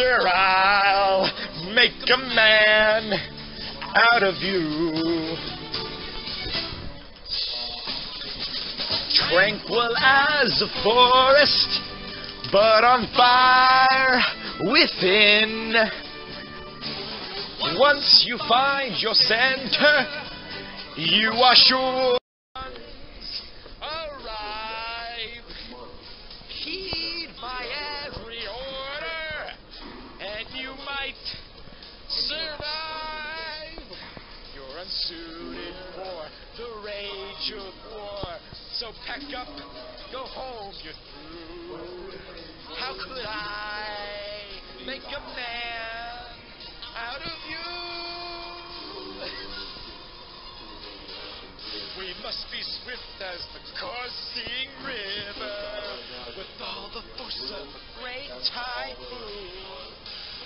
Sir, I'll make a man out of you. Tranquil as a forest, but on fire within. Once you find your center, you are sure. Arrive, heed my every order, and you might survive. You're unsuited for the rage of war, so pack up, go home, you're through. How could I make a man out of you? We must be swift as the coursing river, with all the force of a great typhoon,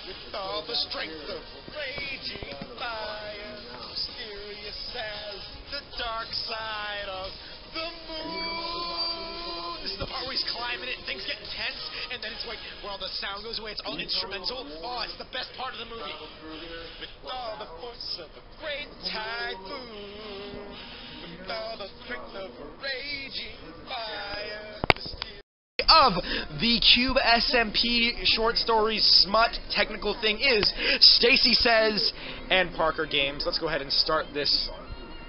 with all the strength of a raging fire, mysterious as the dark side of the moon. This is the part where he's climbing it and things get intense, and then it's like, where all the sound goes away, it's all instrumental. Oh, it's the best part of the movie. With all the force of a great typhoon, with all the strength of a raging fire. Of the Cube SMP short stories smut technical thing is Stacy Says and Parker Games. Let's go ahead and start this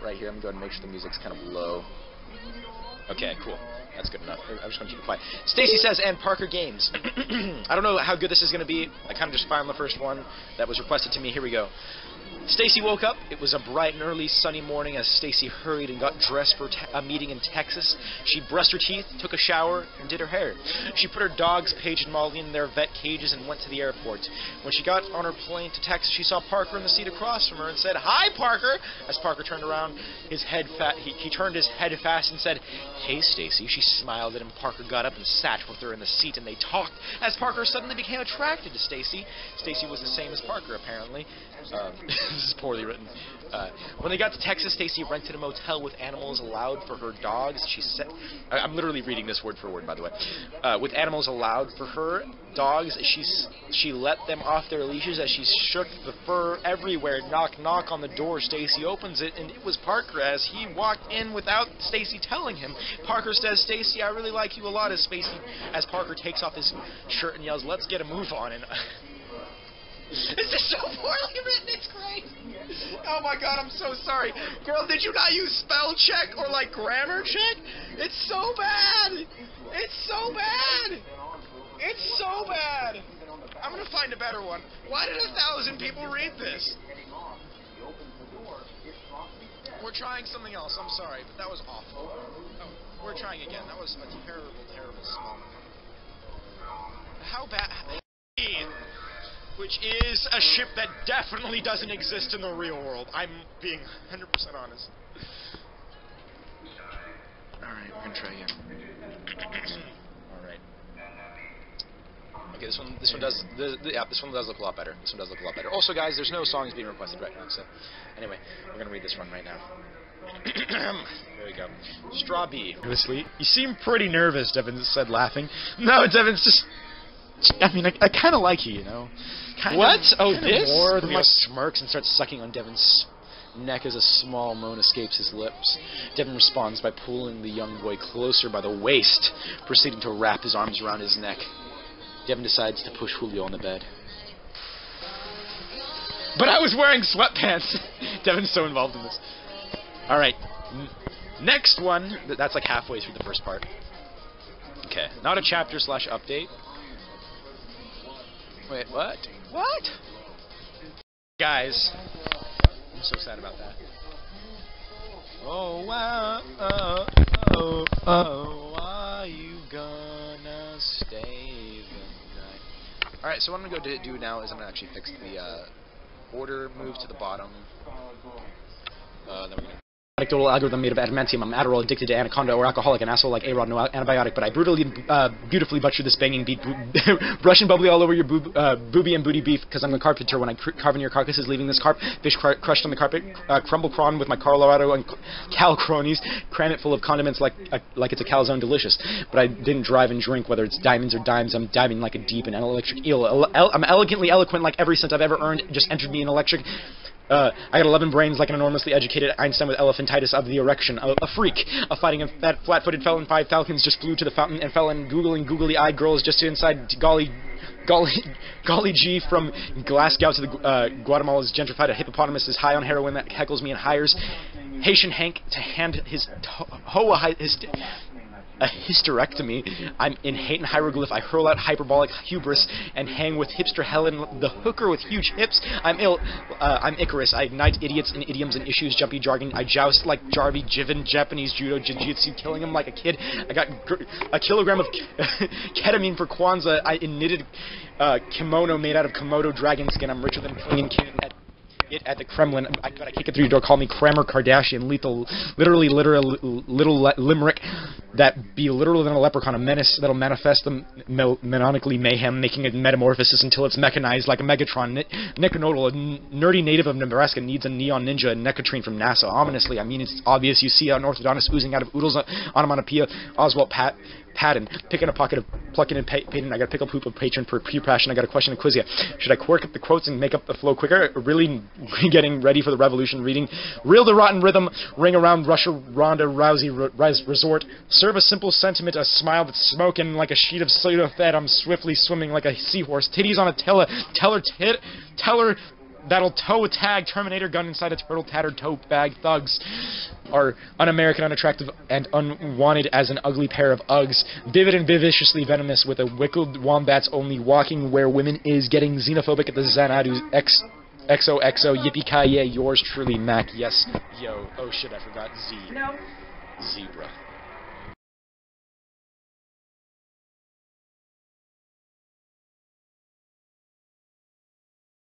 right here. I'm going to make sure the music's kind of low. Okay, cool. That's good enough. I'm just going to keep it quiet. Stacy Says and Parker Games. I don't know how good this is going to be. I kind of just found the first one that was requested to me. Here we go. Stacy woke up. It was a bright and early sunny morning as Stacy hurried and got dressed for a meeting in Texas. She brushed her teeth, took a shower, and did her hair. She put her dogs, Paige and Molly, in their vet cages and went to the airport. When she got on her plane to Texas, she saw Parker in the seat across from her and said, "Hi, Parker!" As Parker turned around, he turned his head fast and said, "Hey, Stacy." She smiled at him. Parker got up and sat with her in the seat, and they talked as Parker suddenly became attracted to Stacy. Stacy was the same as Parker, apparently. This is poorly written. When they got to Texas, Stacy rented a motel with animals allowed for her dogs. She said, I'm literally reading this word for word, by the way. With animals allowed for her dogs, she let them off their leashes as she shook the fur everywhere. Knock, knock on the door. Stacy opens it, and it was Parker as he walked in without Stacy telling him. Parker says, "Stacy, I really like you a lot," as Parker takes off his shirt and yells, "Let's get a move on." And this is so poorly written, it's great. Oh my god, I'm so sorry. Girl, did you not use spell check or like grammar check? It's so bad. It's so bad. It's so bad. I'm gonna find a better one. Why did 1,000 people read this? We're trying something else, I'm sorry, but that was awful. Oh, we're trying again. That was a terrible, terrible small. How bad? Which is a ship that definitely doesn't exist in the real world. I'm being 100% honest. Alright, we're gonna try again. Alright. Okay, this one does look a lot better. This one does look a lot better. Also, guys, there's no songs being requested right now, so anyway, we're gonna read this one right now. There we go. Straw B. Nervously. You seem pretty nervous, Devin said, laughing. No, Devin's just... I mean, I kind of like you, you know. What? Oh, this? More than smirks and starts sucking on Devin's neck as a small moan escapes his lips. Devin responds by pulling the young boy closer by the waist, proceeding to wrap his arms around his neck. Devin decides to push Julio on the bed. But I was wearing sweatpants! Devin's so involved in this. Alright. Next one. That's like halfway through the first part. Okay. Not a chapter/update. Wait, what? What? Guys, I'm so sad about that. Oh, wow, are you gonna stay the night? Alright, so what I'm gonna go do now is I'm gonna actually fix the order, move to the bottom. Then we're gonna anecdotal algorithm made of adamantium. I'm Adderall addicted to anaconda or alcoholic, an asshole like A-Rod, no antibiotic, but I brutally, beautifully butchered this banging beat, Russian bubbly all over your booby and booty beef, because I'm the carpenter when I carve in your carcasses, leaving this carp, fish crushed on the carpet, crumble prawn with my Colorado and cal cronies, cram it full of condiments like it's a calzone delicious, but I didn't drive and drink, whether it's diamonds or dimes, I'm diving like a deep and electric eel, I'm elegantly eloquent like every cent I've ever earned, just entered me in electric. I got 11 brains like an enormously educated Einstein with elephantitis of the erection. A freak. A fighting a flat-footed felon. 5 falcons just flew to the fountain and fell in googly-eyed girls just inside golly G from Glasgow to the Guatemala's gentrified. A hippopotamus is high on heroin that heckles me and hires Haitian Hank to hand his a hysterectomy. I'm in hate and hieroglyph. I hurl out hyperbolic hubris and hang with hipster Helen, the hooker with huge hips. I'm Icarus. I ignite idiots and idioms and issues, jumpy jargon. I joust like Jarvie, Jiven, Japanese judo, jiu-jitsu, killing him like a kid. I got a kilogram of ketamine for Kwanzaa. I knitted kimono made out of Komodo dragon skin. I'm richer than King and King at the Kremlin, but I kick it through your door. Call me Kramer Kardashian, literally little limerick that be literal than a leprechaun, a menace that'll manifest them menonically mayhem, making a metamorphosis until it's mechanized like a Megatron. Nick Nodal, a nerdy native of Nebraska, needs a neon ninja, and Necatrine from NASA. Ominously, I mean, it's obvious. You see an orthodontist oozing out of oodles, onomatopoeia, Oswald Patton, picking a pocket of plucking and painting. I got a pickle poop of patron for pure passion. I got a question to quiz you. Should I quirk up the quotes and make up the flow quicker? Really getting ready for the revolution. Reading Reel the Rotten Rhythm, Ring Around Russia, Ronda Rousey Resort. Serve a simple sentiment, a smile that's smoking like a sheet of Sudafed. I'm swiftly swimming like a seahorse. Titties on a teller that'll tow a tag, Terminator gun inside a turtle tattered tote bag. Thugs are un-American, unattractive, and unwanted as an ugly pair of Uggs. Vivid and vivaciously venomous with a wickled wombats only walking where women is, getting xenophobic at the Xanadu XOXO, yippee-ki-yay, yours truly, Mac, yes, yo, oh shit, I forgot Z. No. Zebra.